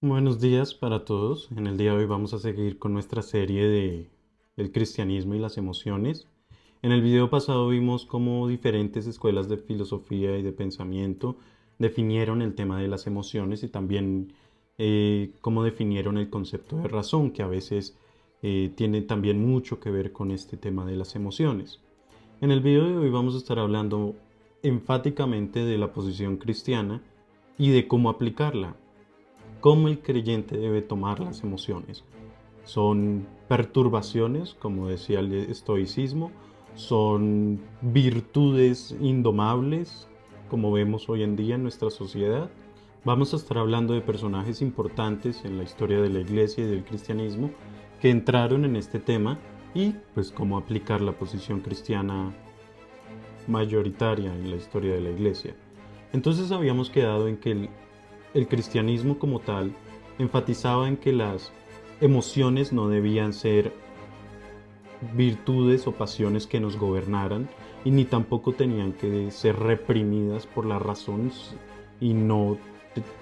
Buenos días para todos. En el día de hoy vamos a seguir con nuestra serie de el cristianismo y las emociones. En el video pasado vimos cómo diferentes escuelas de filosofía y de pensamiento definieron el tema de las emociones y también cómo definieron el concepto de razón, que a veces tiene también mucho que ver con este tema de las emociones. En el video de hoy vamos a estar hablando enfáticamente de la posición cristiana y de cómo aplicarla, cómo el creyente debe tomar las emociones. Son perturbaciones, como decía el estoicismo, son virtudes indomables, como vemos hoy en día en nuestra sociedad. Vamos a estar hablando de personajes importantes en la historia de la iglesia y del cristianismo que entraron en este tema y pues cómo aplicar la posición cristiana mayoritaria en la historia de la iglesia. Entonces habíamos quedado en que el cristianismo como tal enfatizaba en que las emociones no debían ser virtudes o pasiones que nos gobernaran y ni tampoco tenían que ser reprimidas por las razones y no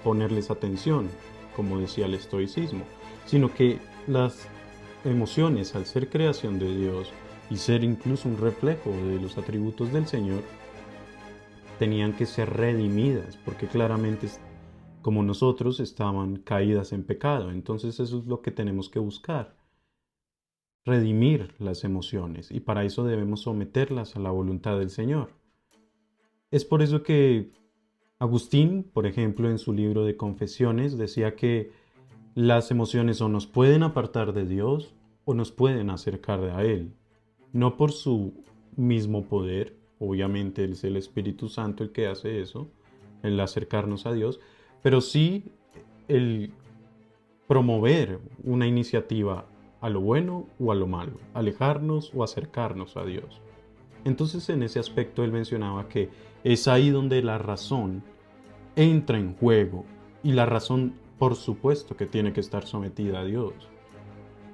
ponerles atención, como decía el estoicismo, sino que las emociones, al ser creación de Dios y ser incluso un reflejo de los atributos del Señor, tenían que ser redimidas, porque claramente como nosotros estaban caídas en pecado. Entonces eso es lo que tenemos que buscar, redimir las emociones, y para eso debemos someterlas a la voluntad del Señor. Es por eso que Agustín, por ejemplo, en su libro de Confesiones, decía que las emociones o nos pueden apartar de Dios o nos pueden acercar a Él, no por su mismo poder, obviamente es el Espíritu Santo el que hace eso, el acercarnos a Dios, pero sí el promover una iniciativa a lo bueno o a lo malo, alejarnos o acercarnos a Dios. Entonces en ese aspecto él mencionaba que es ahí donde la razón entra en juego, y la razón por supuesto que tiene que estar sometida a Dios,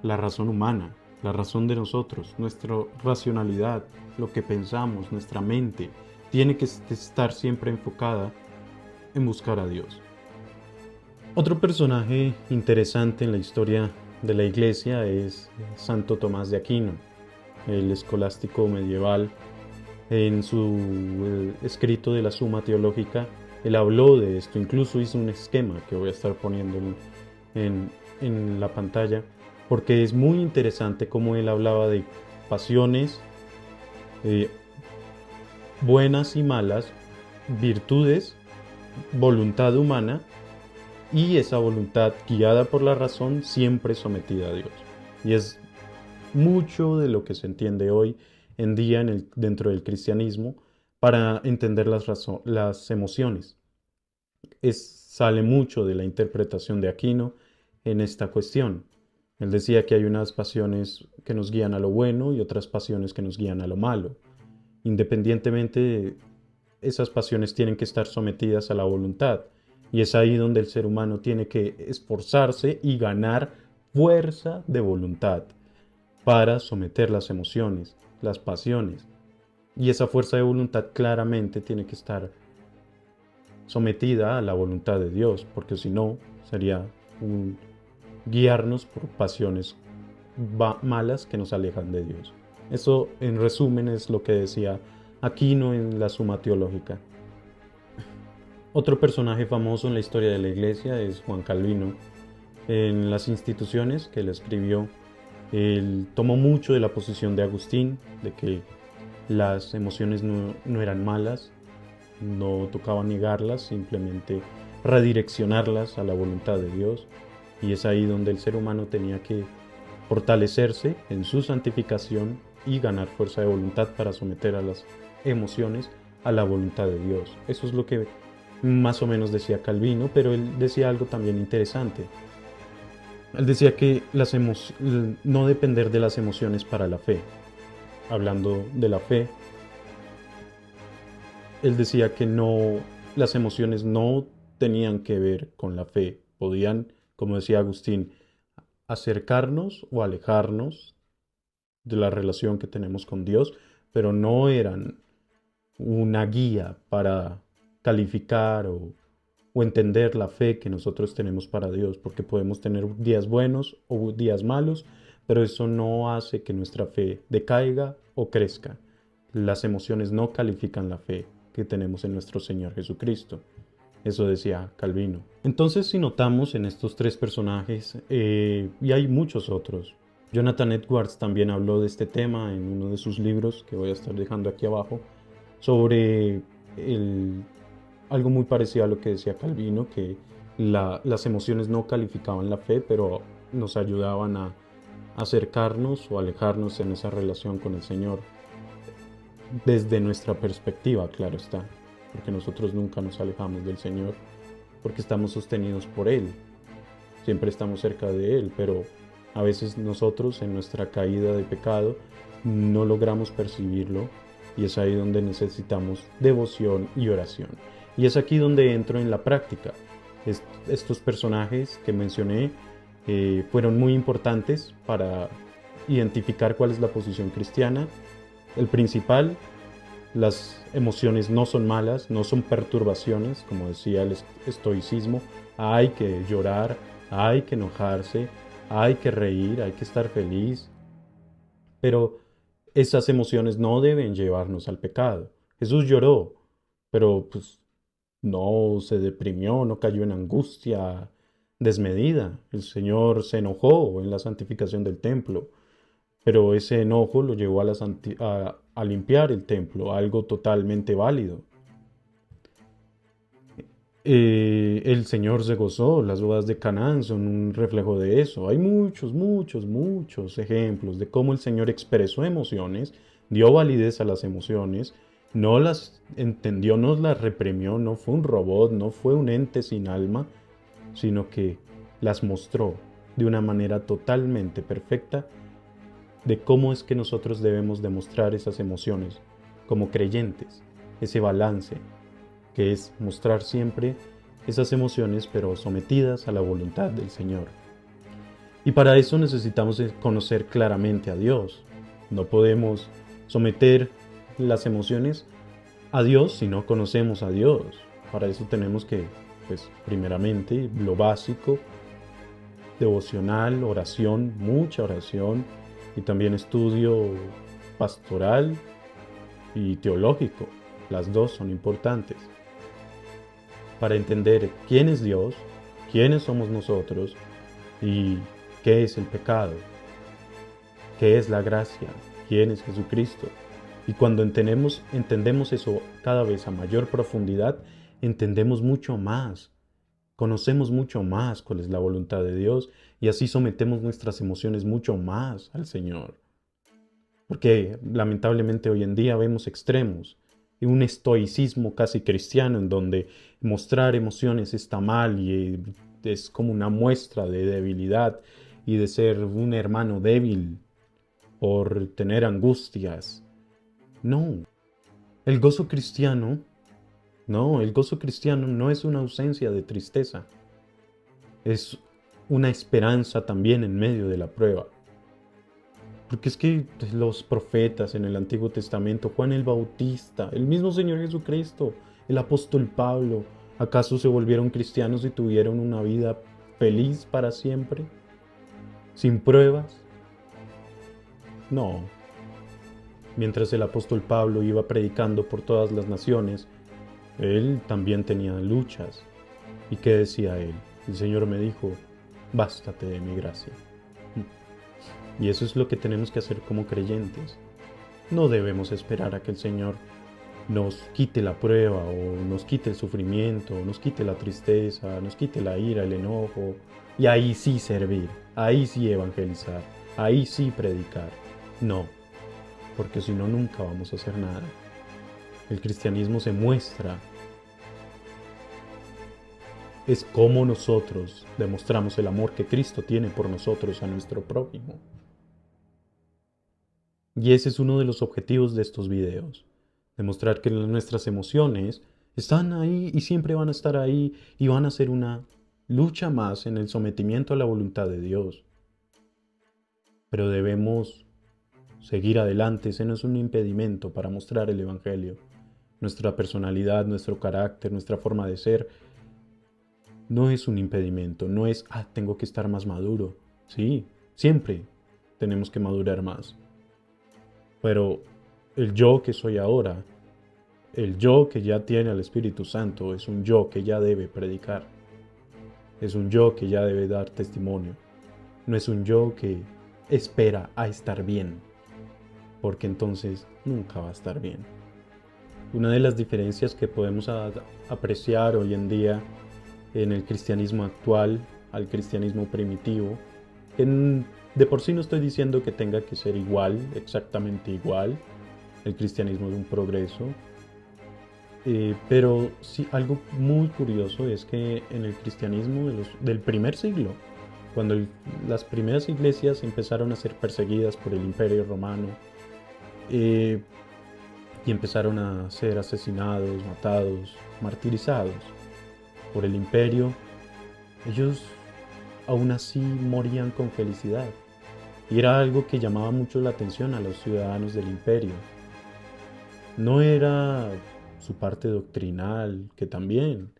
la razón humana, la razón de nosotros, nuestra racionalidad, lo que pensamos, nuestra mente, tiene que estar siempre enfocada en buscar a Dios. Otro personaje interesante en la historia de la iglesia es Santo Tomás de Aquino, el escolástico medieval. En su escrito de la Suma Teológica, él habló de esto, incluso hizo un esquema que voy a estar poniendo en, en la pantalla, porque es muy interesante cómo él hablaba de pasiones eh, buenas y malas, virtudes, voluntad humana, y esa voluntad guiada por la razón siempre sometida a Dios. Y es mucho de lo que se entiende hoy en día dentro del cristianismo para entender las emociones. Sale mucho de la interpretación de Aquino en esta cuestión. Él decía que hay unas pasiones que nos guían a lo bueno y otras pasiones que nos guían a lo malo. Independientemente, esas pasiones tienen que estar sometidas a la voluntad. Y es ahí donde el ser humano tiene que esforzarse y ganar fuerza de voluntad para someter las emociones, las pasiones. Y esa fuerza de voluntad claramente tiene que estar sometida a la voluntad de Dios, porque si no, sería un guiarnos por pasiones malas que nos alejan de Dios. Eso, en resumen, es lo que decía Aquino en la Suma Teológica. Otro personaje famoso en la historia de la iglesia es Juan Calvino. En las instituciones que él escribió, él tomó mucho de la posición de Agustín, de que las emociones no eran malas, no tocaba negarlas, simplemente redireccionarlas a la voluntad de Dios. Y es ahí donde el ser humano tenía que fortalecerse en su santificación y ganar fuerza de voluntad para someter a las emociones a la voluntad de Dios. Eso es lo que más o menos decía Calvino, pero él decía algo también interesante. Él decía que no depender de las emociones para la fe. Hablando de la fe, él decía que no, las emociones no tenían que ver con la fe. Podían, como decía Agustín, acercarnos o alejarnos de la relación que tenemos con Dios, pero no eran una guía para calificar o entender la fe que nosotros tenemos para Dios, porque podemos tener días buenos o días malos, pero eso no hace que nuestra fe decaiga o crezca. Las emociones no califican la fe que tenemos en nuestro Señor Jesucristo. Eso decía Calvino. Entonces, si notamos en estos tres personajes, y hay muchos otros, Jonathan Edwards también habló de este tema en uno de sus libros, que voy a estar dejando aquí abajo, sobre algo muy parecido a lo que decía Calvino, que las emociones no calificaban la fe, pero nos ayudaban a acercarnos o alejarnos en esa relación con el Señor, desde nuestra perspectiva, claro está, porque nosotros nunca nos alejamos del Señor, porque estamos sostenidos por Él, siempre estamos cerca de Él, pero a veces nosotros en nuestra caída de pecado no logramos percibirlo, y es ahí donde necesitamos devoción y oración. Y es aquí donde entro en la práctica. Estos personajes que mencioné fueron muy importantes para identificar cuál es la posición cristiana. El principal, las emociones no son malas, no son perturbaciones, como decía el estoicismo. Hay que llorar, hay que enojarse, hay que reír, hay que estar feliz, pero esas emociones no deben llevarnos al pecado. Jesús lloró, pero pues no se deprimió, no cayó en angustia desmedida. El Señor se enojó en la santificación del templo, pero ese enojo lo llevó a limpiar el templo, algo totalmente válido. El Señor se gozó, las bodas de Canaán son un reflejo de eso. Hay muchos, muchos, muchos ejemplos de cómo el Señor expresó emociones, dio validez a las emociones, no las entendió, no las reprimió, no fue un robot, no fue un ente sin alma, sino que las mostró de una manera totalmente perfecta de cómo es que nosotros debemos demostrar esas emociones como creyentes, ese balance que es mostrar siempre esas emociones pero sometidas a la voluntad del Señor. Y para eso necesitamos conocer claramente a Dios. No podemos someter las emociones a Dios si no conocemos a Dios. Para eso tenemos que, pues, primeramente, lo básico, devocional, oración, mucha oración, y también estudio pastoral y teológico. Las dos son importantes para entender quién es Dios, quiénes somos nosotros y qué es el pecado, qué es la gracia, quién es Jesucristo. Y cuando entendemos eso cada vez a mayor profundidad, entendemos mucho más, conocemos mucho más cuál es la voluntad de Dios, y así sometemos nuestras emociones mucho más al Señor. Porque lamentablemente hoy en día vemos extremos y un estoicismo casi cristiano en donde mostrar emociones está mal y es como una muestra de debilidad y de ser un hermano débil por tener angustias. No, el gozo cristiano, el gozo cristiano no es una ausencia de tristeza, es una esperanza también en medio de la prueba. Porque es que los profetas en el Antiguo Testamento, Juan el Bautista, el mismo Señor Jesucristo, el apóstol Pablo, ¿acaso se volvieron cristianos y tuvieron una vida feliz para siempre? ¿Sin pruebas? No. Mientras el apóstol Pablo iba predicando por todas las naciones, él también tenía luchas. ¿Y qué decía él? El Señor me dijo, bástate de mi gracia. Y eso es lo que tenemos que hacer como creyentes. No debemos esperar a que el Señor nos quite la prueba o nos quite el sufrimiento, nos quite la tristeza, nos quite la ira, el enojo, y ahí sí servir, ahí sí evangelizar, ahí sí predicar. No, porque si no nunca vamos a hacer nada. El cristianismo se muestra, es como nosotros demostramos el amor que Cristo tiene por nosotros a nuestro prójimo. Y ese es uno de los objetivos de estos videos. Demostrar que nuestras emociones están ahí y siempre van a estar ahí y van a ser una lucha más en el sometimiento a la voluntad de Dios. Pero debemos seguir adelante, ese no es un impedimento para mostrar el Evangelio. Nuestra personalidad, nuestro carácter, nuestra forma de ser no es un impedimento, no es, tengo que estar más maduro. Sí, siempre tenemos que madurar más. Pero el yo que soy ahora, el yo que ya tiene al Espíritu Santo, es un yo que ya debe predicar. Es un yo que ya debe dar testimonio. No es un yo que espera a estar bien, porque entonces nunca va a estar bien. Una de las diferencias que podemos apreciar hoy en día en el cristianismo actual al cristianismo primitivo, de por sí no estoy diciendo que tenga que ser igual, exactamente igual, el cristianismo es un progreso, pero sí algo muy curioso es que en el cristianismo del primer siglo, cuando las primeras iglesias empezaron a ser perseguidas por el Imperio Romano, eh, y empezaron a ser asesinados, matados, martirizados por el imperio, ellos aún así morían con felicidad. Y era algo que llamaba mucho la atención a los ciudadanos del imperio. No era su parte doctrinal, que también.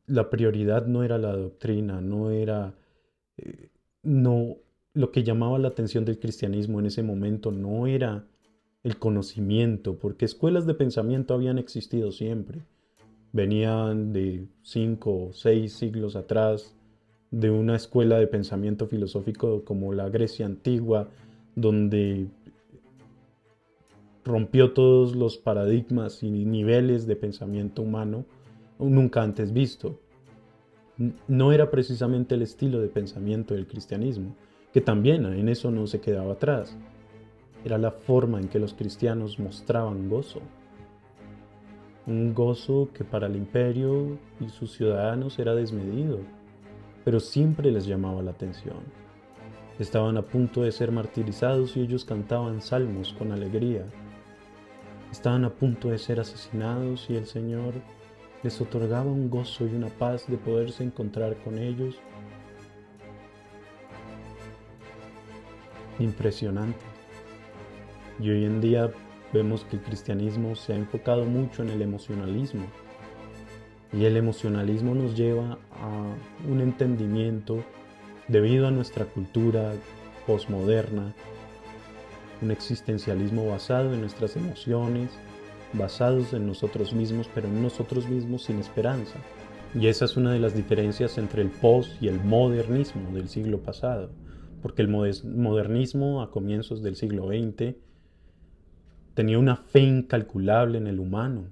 La prioridad no era la doctrina, no era... eh, no, lo que llamaba la atención del cristianismo en ese momento no era el conocimiento, porque escuelas de pensamiento habían existido siempre. Venían de 5 o 6 siglos atrás, de una escuela de pensamiento filosófico como la Grecia antigua, donde rompió todos los paradigmas y niveles de pensamiento humano nunca antes visto. No era precisamente el estilo de pensamiento del cristianismo, que también en eso no se quedaba atrás. Era la forma en que los cristianos mostraban gozo. Un gozo que para el imperio y sus ciudadanos era desmedido, pero siempre les llamaba la atención. Estaban a punto de ser martirizados y ellos cantaban salmos con alegría. Estaban a punto de ser asesinados y el Señor les otorgaba un gozo y una paz de poderse encontrar con ellos. Impresionante. Y hoy en día vemos que el cristianismo se ha enfocado mucho en el emocionalismo. Y el emocionalismo nos lleva a un entendimiento debido a nuestra cultura posmoderna, un existencialismo basado en nuestras emociones, basados en nosotros mismos, pero en nosotros mismos sin esperanza. Y esa es una de las diferencias entre el post y el modernismo del siglo pasado, porque el modernismo a comienzos del siglo XX tenía una fe incalculable en el humano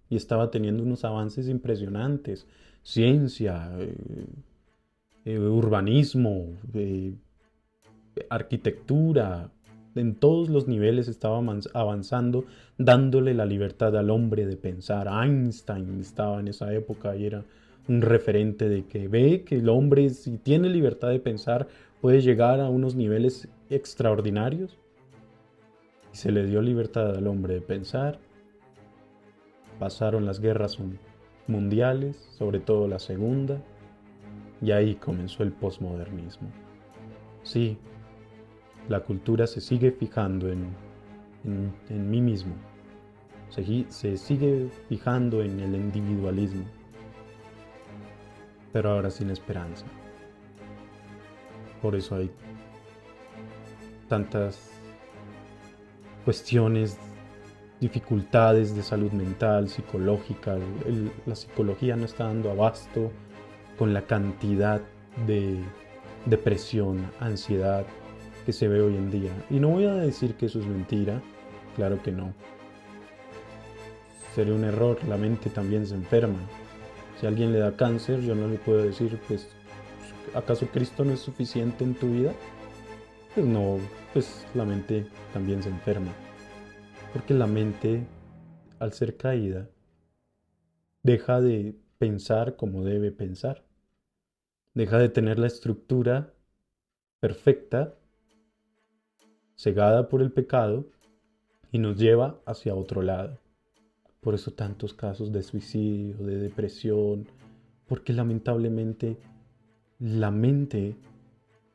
y estaba teniendo unos avances impresionantes, ciencia, urbanismo, arquitectura, en todos los niveles estaba avanzando, dándole la libertad al hombre de pensar. Einstein estaba en esa época y era un referente de que ve que el hombre, si tiene libertad de pensar, puede llegar a unos niveles extraordinarios. Y se le dio libertad al hombre de pensar. Pasaron las guerras mundiales, sobre todo la segunda, y ahí comenzó el posmodernismo. Sí, la cultura se sigue fijando en mí mismo, se sigue fijando en el individualismo, pero ahora sin esperanza. Por eso hay tantas cuestiones, dificultades de salud mental, psicológica. La psicología no está dando abasto con la cantidad de depresión, ansiedad que se ve hoy en día. Y no voy a decir que eso es mentira, claro que no. Sería un error, la mente también se enferma. Si a alguien le da cáncer, yo no le puedo decir, pues, ¿acaso Cristo no es suficiente en tu vida? Pues no, pues la mente también se enferma. Porque la mente, al ser caída, deja de pensar como debe pensar. Deja de tener la estructura perfecta, cegada por el pecado, y nos lleva hacia otro lado. Por eso tantos casos de suicidio, de depresión, porque lamentablemente la mente,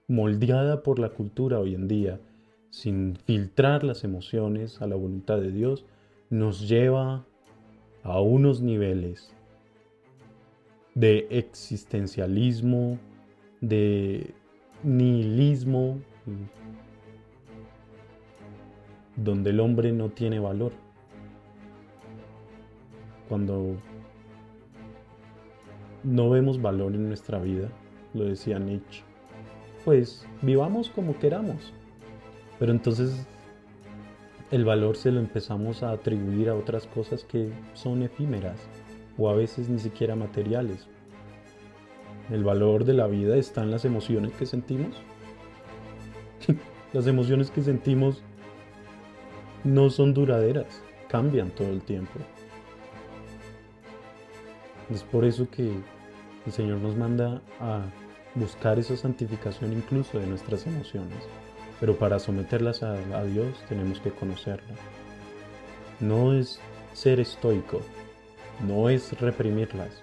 moldeada por la cultura hoy en día, sin filtrar las emociones a la voluntad de Dios, nos lleva a unos niveles de existencialismo, de nihilismo, donde el hombre no tiene valor. Cuando no vemos valor en nuestra vida, lo decía Nietzsche, pues vivamos como queramos. Pero entonces el valor se lo empezamos a atribuir a otras cosas que son efímeras o a veces ni siquiera materiales. El valor de la vida está en las emociones que sentimos. Las emociones que sentimos no son duraderas, cambian todo el tiempo. Es por eso que el Señor nos manda a buscar esa santificación incluso de nuestras emociones. Pero para someterlas a Dios tenemos que conocerla. No es ser estoico, no es reprimirlas,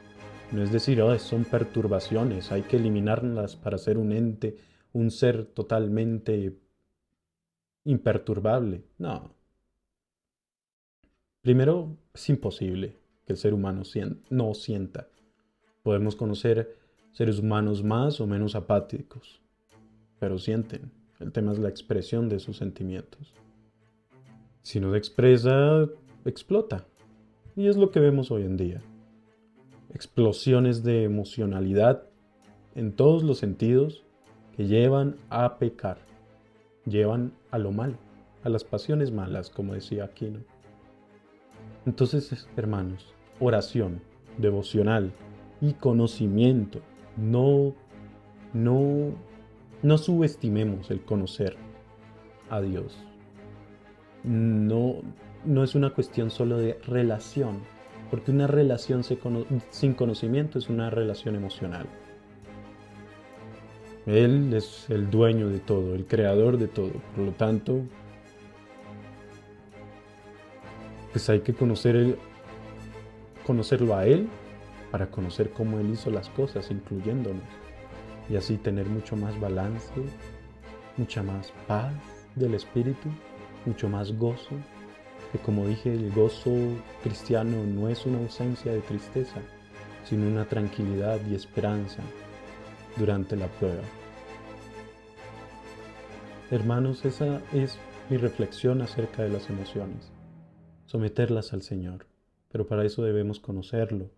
no es decir, oh, son perturbaciones, hay que eliminarlas para ser un ente, un ser totalmente imperturbable. No. Primero, es imposible que el ser humano no sienta. Podemos conocer seres humanos más o menos apáticos, pero sienten. El tema es la expresión de sus sentimientos. Si no se expresa, explota. Y es lo que vemos hoy en día. Explosiones de emocionalidad en todos los sentidos que llevan a pecar, llevan a lo malo, a las pasiones malas, como decía Aquino. Entonces, hermanos, oración, devocional y conocimiento. No, no, no subestimemos el conocer a Dios. No, no es una cuestión solo de relación, porque una relación sin conocimiento es una relación emocional. Él es el dueño de todo, el creador de todo. Por lo tanto, pues hay que conocerlo a Él para conocer cómo Él hizo las cosas, incluyéndonos. Y así tener mucho más balance, mucha más paz del espíritu, mucho más gozo. Que como dije, el gozo cristiano no es una ausencia de tristeza, sino una tranquilidad y esperanza durante la prueba. Hermanos, esa es mi reflexión acerca de las emociones. Someterlas al Señor, pero para eso debemos conocerlo.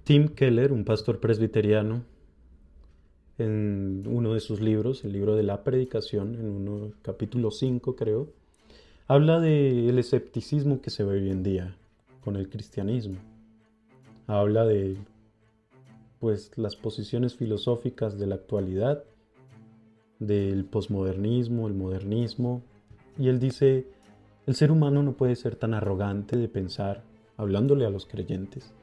Tim Keller, un pastor presbiteriano, en uno de sus libros, el libro de la predicación, en capítulo 5 creo, habla del escepticismo que se ve hoy en día con el cristianismo. Habla de pues las posiciones filosóficas de la actualidad, del posmodernismo, el modernismo, y él dice, el ser humano no puede ser tan arrogante de pensar, hablándole a los creyentes,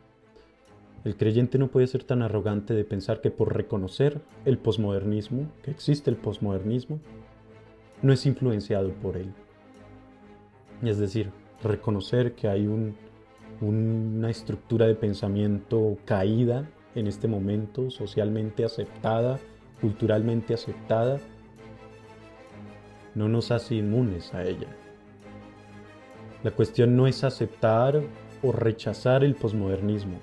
el creyente no puede ser tan arrogante de pensar que por reconocer el posmodernismo, que existe el posmodernismo, no es influenciado por él. Es decir, reconocer que hay una estructura de pensamiento caída en este momento, socialmente aceptada, culturalmente aceptada, no nos hace inmunes a ella. La cuestión no es aceptar o rechazar el posmodernismo,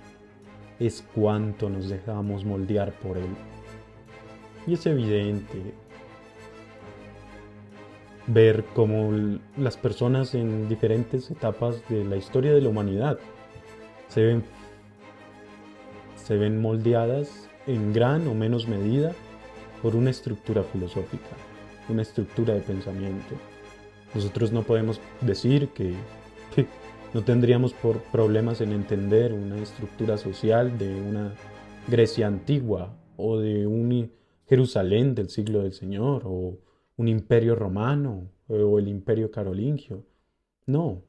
es cuánto nos dejamos moldear por él. Y es evidente ver cómo las personas en diferentes etapas de la historia de la humanidad se ven moldeadas en gran o menos medida por una estructura filosófica, una estructura de pensamiento. Nosotros no podemos decir que no tendríamos problemas en entender una estructura social de una Grecia antigua o de un Jerusalén del siglo del Señor o un imperio romano o el imperio carolingio. No,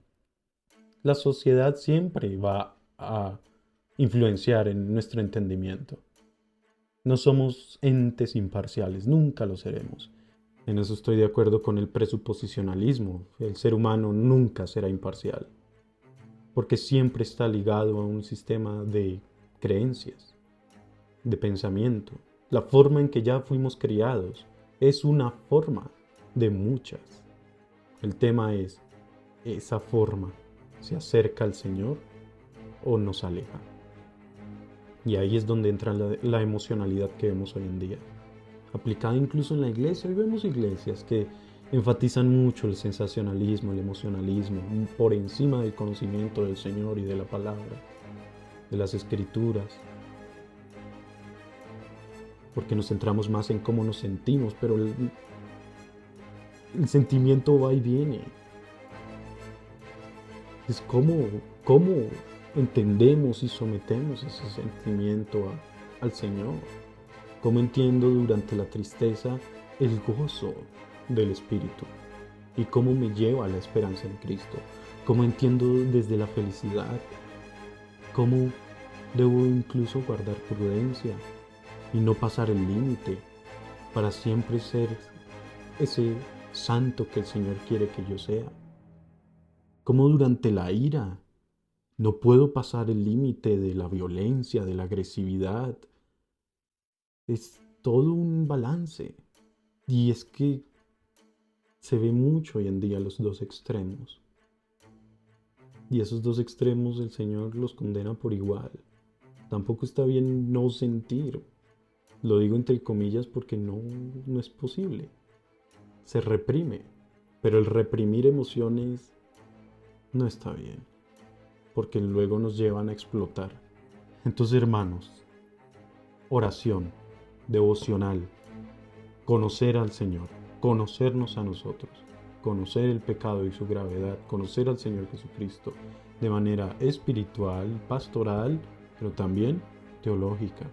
la sociedad siempre va a influenciar en nuestro entendimiento. No somos entes imparciales, nunca lo seremos. En eso estoy de acuerdo con el presuposicionalismo. El ser humano nunca será imparcial, porque siempre está ligado a un sistema de creencias, de pensamiento. La forma en que ya fuimos criados es una forma de muchas. El tema es, ¿esa forma se acerca al Señor o nos aleja? Y ahí es donde entra la emocionalidad que vemos hoy en día, aplicada incluso en la iglesia. Hoy vemos iglesias que enfatizan mucho el sensacionalismo, el emocionalismo, por encima del conocimiento del Señor y de la palabra, de las escrituras, porque nos centramos más en cómo nos sentimos, pero el sentimiento va y viene. Es cómo entendemos y sometemos ese sentimiento al Señor. Cómo entiendo durante la tristeza el gozo del Espíritu y cómo me lleva a la esperanza en Cristo. Cómo entiendo desde la felicidad, cómo debo incluso guardar prudencia y no pasar el límite para siempre ser ese santo que el Señor quiere que yo sea. Cómo durante la ira no puedo pasar el límite de la violencia, de la agresividad. Es todo un balance. Y es que se ve mucho hoy en día los dos extremos. Y esos dos extremos el Señor los condena por igual. Tampoco está bien no sentir. Lo digo entre comillas porque no es posible. Se reprime. Pero el reprimir emociones no está bien. Porque luego nos llevan a explotar. Entonces, hermanos, oración, devocional, conocer al Señor, conocernos a nosotros, conocer el pecado y su gravedad, conocer al Señor Jesucristo de manera espiritual, pastoral, pero también teológica.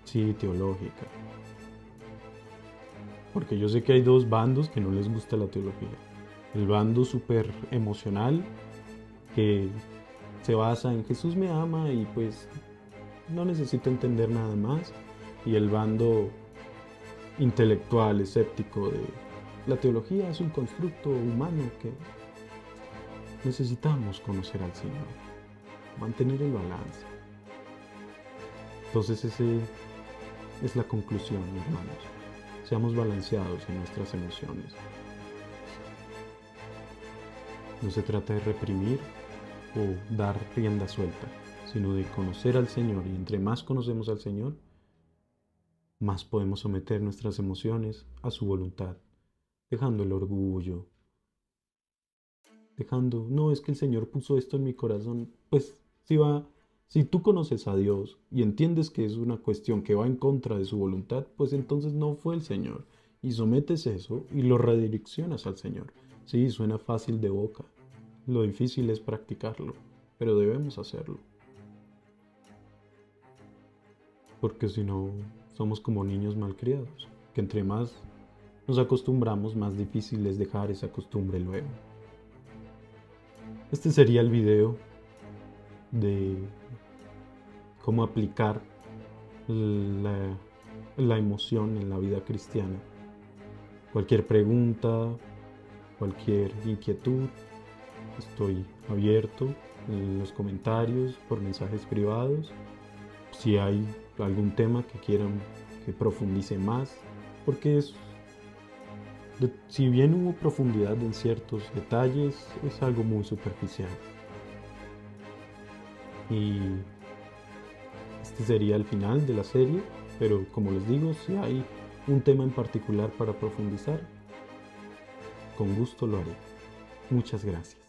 Sí, teológica. Porque yo sé que hay dos bandos que no les gusta la teología. El bando súper emocional, que se basa en Jesús me ama y pues no necesito entender nada más. Y el bando intelectual, escéptico de la teología es un constructo humano que necesitamos conocer al Señor, mantener el balance. Entonces ese es la conclusión, hermanos. Seamos balanceados en nuestras emociones. No se trata de reprimir o dar rienda suelta, sino de conocer al Señor. Y entre más conocemos al Señor, más podemos someter nuestras emociones a su voluntad, dejando el orgullo, dejando, no, es que el Señor puso esto en mi corazón. Pues si tú conoces a Dios y entiendes que es una cuestión que va en contra de su voluntad, pues entonces no fue el Señor. Y sometes eso y lo redireccionas al Señor. Sí, suena fácil de boca. Lo difícil es practicarlo, pero debemos hacerlo. Porque si no, somos como niños malcriados, que entre más nos acostumbramos, más difícil es dejar esa costumbre luego. Este sería el video de cómo aplicar la emoción en la vida cristiana. Cualquier pregunta, cualquier inquietud, estoy abierto en los comentarios, por mensajes privados. Si hay algún tema que quieran que profundice más, porque si bien hubo profundidad en ciertos detalles, es algo muy superficial. Y este sería el final de la serie, pero como les digo, si hay un tema en particular para profundizar, con gusto lo haré. Muchas gracias.